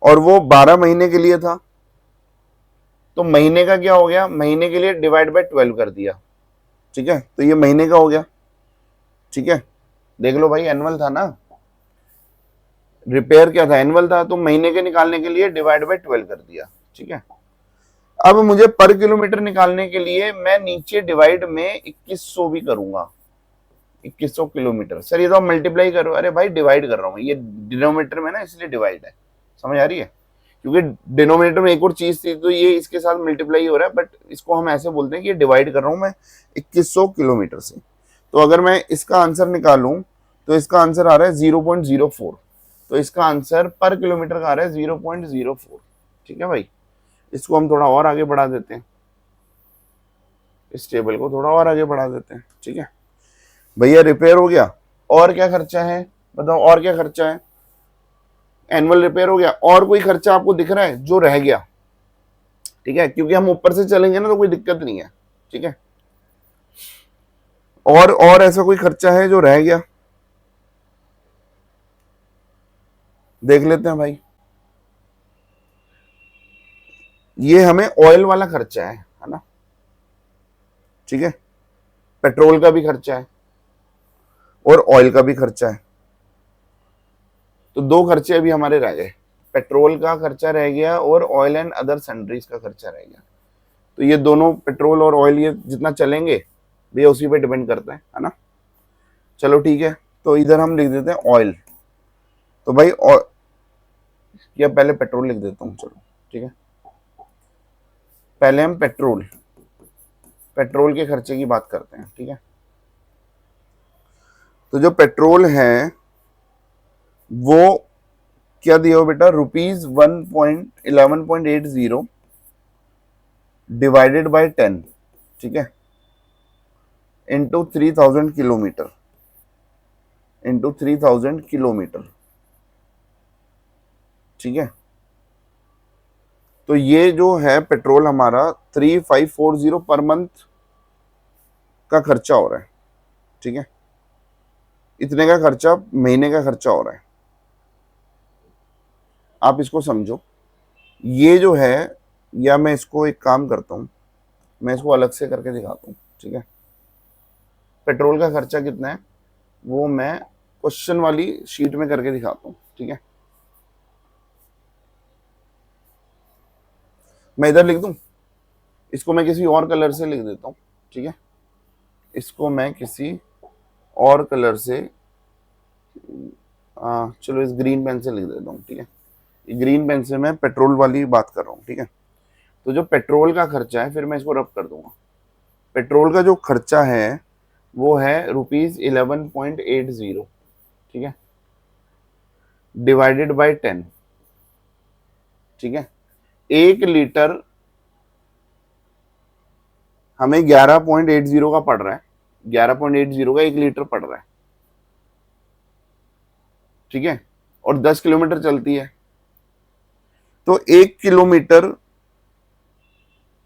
और वो 12 महीने के लिए था। तो महीने का क्या हो गया? महीने के लिए डिवाइड बाय 12 कर दिया, ठीक है। तो ये महीने का हो गया, ठीक है। देख लो भाई, एनुअल था ना, रिपेयर क्या था? एनुअल था, तो महीने के निकालने के लिए डिवाइड बाय 12 कर दिया, ठीक है। अब मुझे पर किलोमीटर निकालने के लिए मैं नीचे डिवाइड में 2100 भी करूंगा, 2100 किलोमीटर। सर ये तो मल्टीप्लाई करो। अरे भाई डिवाइड कर रहा हूँ, ये डिनोमिनेटर में ना, इसलिए डिवाइड है। समझ आ रही है? क्योंकि डिनोमिनेटर में एक और चीज थी, तो ये इसके साथ मल्टीप्लाई हो रहा है, बट इसको हम ऐसे बोलते हैं कि डिवाइड कर रहा हूं मैं 2100 किलोमीटर से। तो अगर मैं इसका आंसर निकालूं, तो इसका आंसर आ रहा है 0.04। तो इसका आंसर पर किलोमीटर का आ रहा है 0.04, ठीक है भाई। इसको हम थोड़ा और आगे बढ़ा देते हैं, इस टेबल को थोड़ा और आगे बढ़ा देते हैं, ठीक है भैया। रिपेयर हो गया, और क्या खर्चा है बताओ? और क्या खर्चा है? एनुअल रिपेयर हो गया, और कोई खर्चा आपको दिख रहा है जो रह गया? ठीक है, क्योंकि हम ऊपर से चलेंगे ना तो कोई दिक्कत नहीं है, ठीक है। और ऐसा कोई खर्चा है जो रह गया? देख लेते हैं भाई। ये हमें ऑयल वाला खर्चा है ना, ठीक है, पेट्रोल का भी खर्चा है और ऑयल का भी खर्चा है। तो दो खर्चे अभी हमारे रह गए, पेट्रोल का खर्चा रह गया और ऑयल एंड अदर सन्ड्रीज का खर्चा रह गया। तो ये दोनों पेट्रोल और ऑयल ये जितना चलेंगे भैया उसी पे डिपेंड करता है ना। चलो ठीक है, तो इधर हम लिख देते हैं ऑयल। तो भाई या पहले पेट्रोल लिख देता हूँ, चलो ठीक है, पहले हम पेट्रोल के खर्चे की बात करते हैं, ठीक है। तो जो पेट्रोल है वो क्या दिया हो बेटा, ₹1.11.80 डिवाइडेड बाय 10, ठीक है, इंटू 3000 किलोमीटर, ठीक है। तो ये जो है पेट्रोल हमारा 3540 पर मंथ का खर्चा हो रहा है, ठीक है, इतने का खर्चा महीने का खर्चा हो रहा है। आप इसको समझो, ये जो है, या मैं इसको एक काम करता हूं, मैं इसको अलग से करके दिखाता हूं, ठीक है। पेट्रोल का खर्चा कितना है वो मैं क्वेश्चन वाली शीट में करके दिखाता हूं, ठीक है। मैं इधर लिख दूं, इसको मैं किसी और कलर से लिख देता हूं, ठीक है, इसको मैं किसी और कलर से चलो इस ग्रीन पेन से लिख देता हूं, ठीक है। ग्रीन पेन से मैं पेट्रोल वाली बात कर रहा हूं, ठीक है। तो जो पेट्रोल का खर्चा है, फिर मैं इसको रब कर दूंगा, पेट्रोल का जो खर्चा है वो है ₹11.80, ठीक है, डिवाइडेड बाय 10, ठीक है। 1 लीटर हमें 11.80 का पड़ रहा है, 11.80 का 1 लीटर पड़ रहा है, ठीक है, और 10 किलोमीटर चलती है। तो 1 किलोमीटर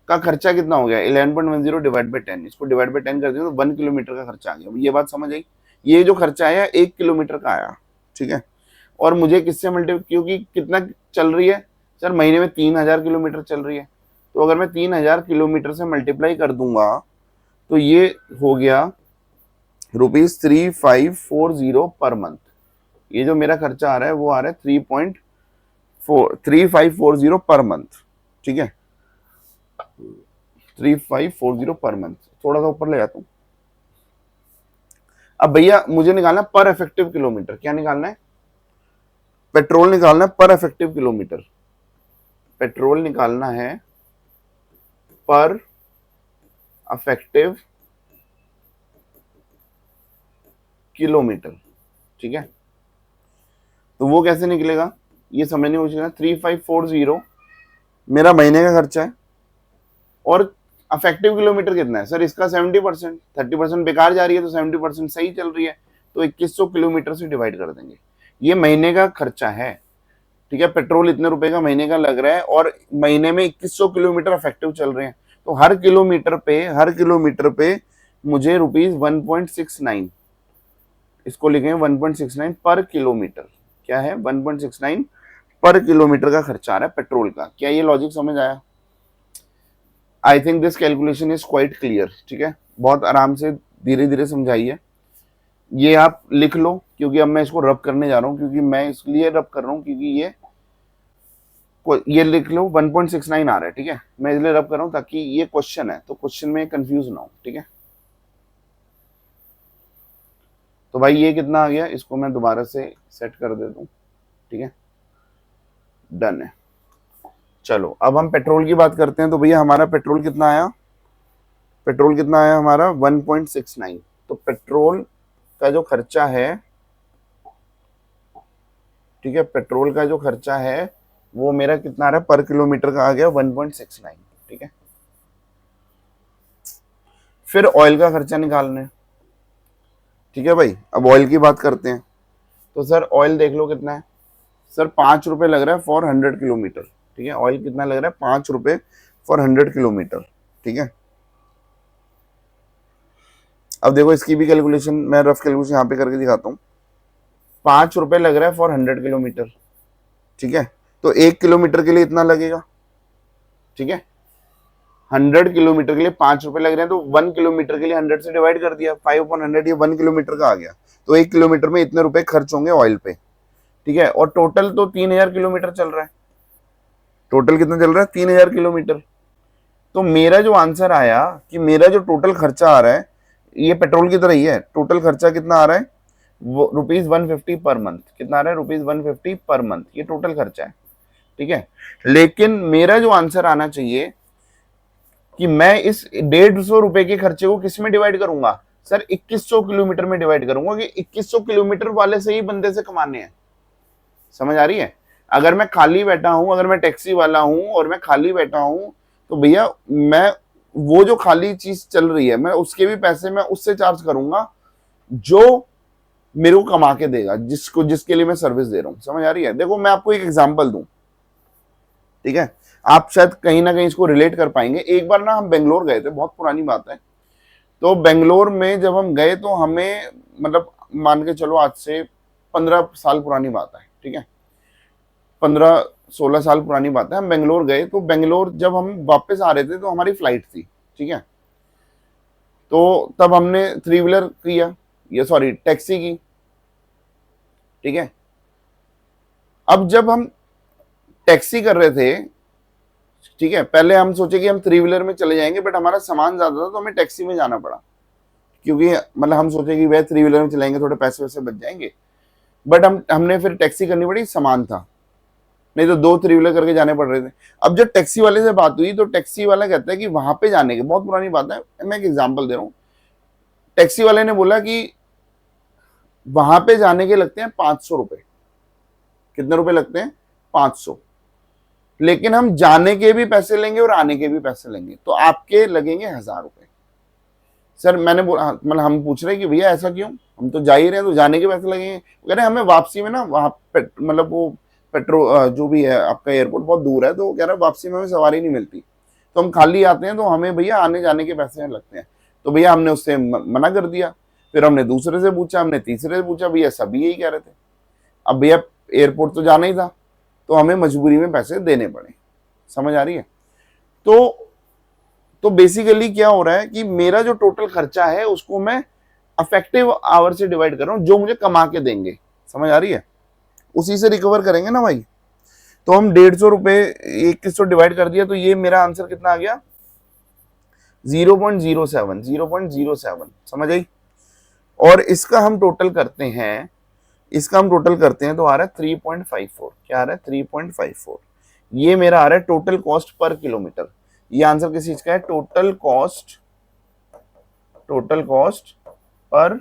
का खर्चा कितना हो गया, 11.10 डिवाइड बाई 10, इसको डिवाइड बाई 10 कर दिया तो 1 किलोमीटर का खर्चा आ गया। ये बात समझ आई, ये जो खर्चा आया 1 किलोमीटर का आया, ठीक है। और मुझे किससे मल्टीप्लाई, क्योंकि कितना चल रही है सर, महीने में 3000 किलोमीटर चल रही है, तो अगर मैं 3000 किलोमीटर से मल्टीप्लाई कर दूंगा तो ये हो गया ₹3540 पर मंथ। ये जो मेरा खर्चा आ रहा है वो आ रहा है 3540 पर मंथ, ठीक है, 3540 पर मंथ। थोड़ा सा ऊपर ले जाता हूं। अब भैया मुझे निकालना पर इफेक्टिव किलोमीटर, क्या निकालना है, पेट्रोल निकालना है पर इफेक्टिव किलोमीटर, पेट्रोल निकालना है पर इफेक्टिव किलोमीटर, ठीक है। तो वो कैसे निकलेगा ये समझने की कोशिश करना। 3540 मेरा महीने का खर्चा है और अफेक्टिव किलोमीटर कितना है सर, इसका 70%, 30% बेकार जा रही है तो 70% सही चल रही है, तो 2100 किलोमीटर से डिवाइड कर देंगे। ये महीने का खर्चा है, ठीक है, पेट्रोल इतने रुपए का महीने का लग रहा है और महीने में 2100 किलोमीटर अफेक्टिव चल रहे हैं, तो हर किलोमीटर पे मुझे ₹1.69, इसको लिखेंगे 1.69 पर किलोमीटर, क्या है 1.69 पर किलोमीटर का खर्चा आ रहा है पेट्रोल का। क्या ये लॉजिक समझ आया? I think this calculation is quite clear, ठीक है, बहुत आराम से धीरे धीरे समझाइए। ये आप लिख लो, क्योंकि अब मैं इसको रब करने जा रहा हूँ, क्योंकि मैं इसलिए रब कर रहा हूँ क्योंकि ये लिख लो 1.69 आ रहा है, ठीक है, मैं इसलिए रब कर रहा हूँ ताकि ये क्वेश्चन है तो क्वेश्चन में कंफ्यूज ना हो, ठीक है। तो भाई ये कितना आ गया, इसको मैं दोबारा से सेट कर देता हूँ, ठीक है, डन है। चलो अब हम पेट्रोल की बात करते हैं। तो भैया हमारा पेट्रोल कितना आया हमारा 1.69। तो पेट्रोल का जो खर्चा है, ठीक है, पेट्रोल का जो खर्चा है वो मेरा कितना आ रहा है पर किलोमीटर का आ गया 1.69, ठीक है। फिर ऑयल का खर्चा निकालना है, ठीक है भाई। अब ऑयल की बात करते हैं। तो सर ऑयल देख लो कितना है सर, ₹5 लग रहा है फॉर 100 किलोमीटर, ठीक है, ऑयल कितना लग रहा है ₹5 फॉर 100 किलोमीटर, ठीक है। अब देखो इसकी भी कैलकुलेशन मैं रफ कैलकुलेशन यहाँ पे करके दिखाता हूँ। ₹5 लग रहा है फॉर 100 किलोमीटर, ठीक है, तो 1 किलोमीटर के लिए इतना लगेगा, ठीक है, 100 किलोमीटर के लिए 5 रुपए लग रहे हैं, तो 1 किलोमीटर के लिए 100 से डिवाइड कर दिया, 5/100, ये 1 किलोमीटर का आ गया, तो 1 किलोमीटर में इतने रुपए खर्च होंगे ऑयल पे, ठीक है। और टोटल तो 3000 किलोमीटर चल रहा है, टोटल कितना चल रहा है, 3000 किलोमीटर। तो मेरा जो आंसर आया कि मेरा जो टोटल खर्चा आ रहा है, ये पेट्रोल की तरह ही है, टोटल खर्चा कितना आ रहा है, वो ₹150 पर मंथ, कितना आ रहा है, ₹150 पर मंथ, ये टोटल खर्चा है, ठीक है। लेकिन मेरा जो आंसर आना चाहिए कि मैं इस 150 रुपए के खर्चे को किस में डिवाइड करूंगा, सर 2100 किलोमीटर में डिवाइड करूंगा, कि 2100 किलोमीटर वाले से ही बंदे से कमाने हैं, समझ आ रही है। अगर मैं खाली बैठा हूं, अगर मैं टैक्सी वाला हूं और मैं खाली बैठा हूं, तो भैया मैं वो जो खाली चीज चल रही है, मैं उसके भी पैसे मैं उससे चार्ज करूंगा जो मेरे को कमा के देगा, जिसके लिए मैं सर्विस दे रहा हूं, समझ आ रही है। देखो मैं आपको एक एग्जांपल दूं, ठीक है, आप शायद कहीं ना कहीं इसको रिलेट कर पाएंगे। एक बार ना हम बेंगलोर गए थे, बहुत पुरानी बात है। तो बेंगलोर में जब हम गए तो हमें, मतलब मान के चलो आज से 15 साल पुरानी बात है, ठीक है, 15-16 साल पुरानी बात है, हम बेंगलोर गए। तो बेंगलोर जब हम वापस आ रहे थे तो हमारी फ्लाइट थी, ठीक है। तो तब हमने 3 व्हीलर किया, ये सॉरी टैक्सी की, ठीक है। अब जब हम टैक्सी कर रहे थे, ठीक है, पहले हम सोचे कि हम 3 व्हीलर में चले जाएंगे, बट हमारा सामान ज्यादा था तो हमें टैक्सी में जाना पड़ा, क्योंकि मतलब हम सोचे कि वह 3 व्हीलर में चलाएंगे, थोड़े पैसे वैसे बच जाएंगे, बट हमने फिर टैक्सी करनी पड़ी, सामान था, नहीं तो 2 3 व्हीलर करके जाने पड़ रहे थे। अब जब टैक्सी वाले से बात हुई तो टैक्सी वाला कहता है कि वहां पे जाने के, बहुत पुरानी बात है, मैं एक एग्जांपल दे रहा हूँ, टैक्सी वाले ने बोला कि वहां पे जाने के लगते हैं 500 रुपए। कितने रुपए लगते हैं, 500, लेकिन हम जाने के भी पैसे लेंगे और आने के भी पैसे लेंगे, तो आपके लगेंगे 1000 रुपए। सर मैंने बोला, मतलब हम पूछ रहे कि भैया ऐसा क्यों, हम तो जा ही रहे हैं, तो जाने के पैसे लगेंगे। कह रहे हमें वापसी में ना वहां मतलब वो पेट्रोल जो भी है आपका एयरपोर्ट बहुत दूर है, तो कह रहा वापसी में हमें सवारी नहीं मिलती, तो हम खाली आते हैं, तो हमें भैया आने जाने के पैसे लगते हैं। तो भैया हमने उससे मना कर दिया, फिर हमने दूसरे से पूछा, हमने तीसरे से पूछा, भैया सभी यही कह रहे थे। अब भैया एयरपोर्ट तो जाना ही था, तो हमें मजबूरी में पैसे देने पड़े, समझ आ रही है। तो बेसिकली क्या हो रहा है कि मेरा जो टोटल खर्चा है उसको मैं अफेक्टिव आवर से डिवाइड कर रहा हूं, जो मुझे कमा के देंगे, समझ आ रही है, उसी से रिकवर करेंगे ना भाई। तो हम 150 रुपए 2100 डिवाइड कर दिया, तो ये मेरा आंसर कितना आ गया, 0.07 समझ आई। और इसका हम टोटल करते हैं, तो आ रहा है 3.54, क्या आ रहा है, 3.54। ये मेरा आ रहा है टोटल कॉस्ट पर किलोमीटर। ये आंसर किस चीज का है, टोटल कॉस्ट पर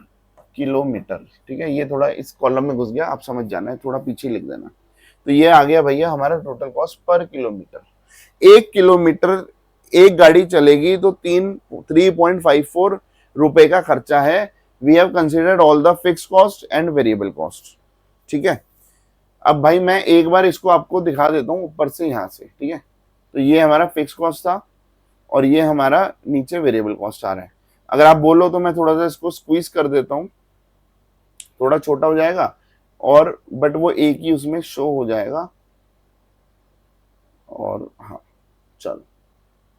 किलोमीटर, ठीक है। ये थोड़ा इस कॉलम में घुस गया, आप समझ जाना है, थोड़ा पीछे लिख देना। तो ये आ गया भैया हमारा total cost per kilometre. 1 kilometre एक गाड़ी चलेगी तो 3.54 रुपए का खर्चा है। We have considered all the fix cost and variable cost, ठीक है। अब भाई मैं एक बार इसको आपको दिखा देता हूं ऊपर से, यहां से, ठीक है। तो ये हमारा फिक्स कॉस्ट था और ये हमारा नीचे वेरिएबल कॉस्ट आ रहा है। अगर आप बोलो तो मैं थोड़ा सा इसको स्क्वीज कर देता हूं, थोड़ा छोटा हो जाएगा, और बट वो एक ही उसमें शो हो जाएगा। और हाँ चलो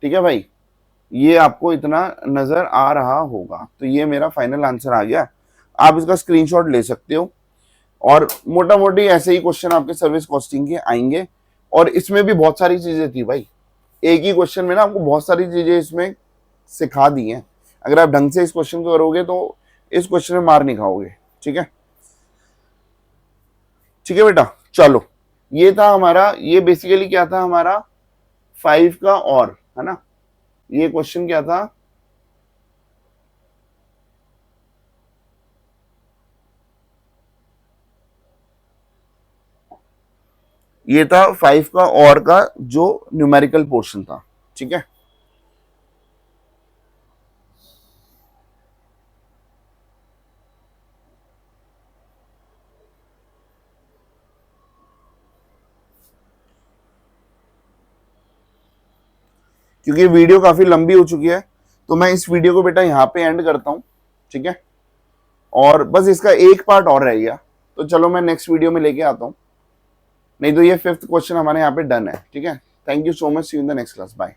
ठीक है भाई, ये आपको इतना नजर आ रहा होगा। तो ये मेरा फाइनल आंसर आ गया, आप इसका स्क्रीनशॉट ले सकते हो। और मोटा मोटी ऐसे ही क्वेश्चन आपके सर्विस कॉस्टिंग के आएंगे, और इसमें भी बहुत सारी चीजें थी भाई, एक ही क्वेश्चन में ना आपको बहुत सारी चीजें इसमें सिखा दी हैं। अगर आप ढंग से इस क्वेश्चन को करोगे तो इस क्वेश्चन में मार नहीं खाओगे, ठीक है। ठीक है बेटा, चलो ये था हमारा, ये बेसिकली क्या था हमारा 5 का, और है ना, ये क्वेश्चन क्या था, ये था 5 का और का जो न्यूमेरिकल पोर्शन था, ठीक है। क्योंकि वीडियो काफी लंबी हो चुकी है, तो मैं इस वीडियो को बेटा यहाँ पे एंड करता हूँ, ठीक है। और बस इसका एक पार्ट और रह गया, तो चलो मैं नेक्स्ट वीडियो में लेके आता हूँ। नहीं तो ये 5th क्वेश्चन हमारे यहाँ पे डन है। ठीक है, thank you so much, see you in the next class, bye.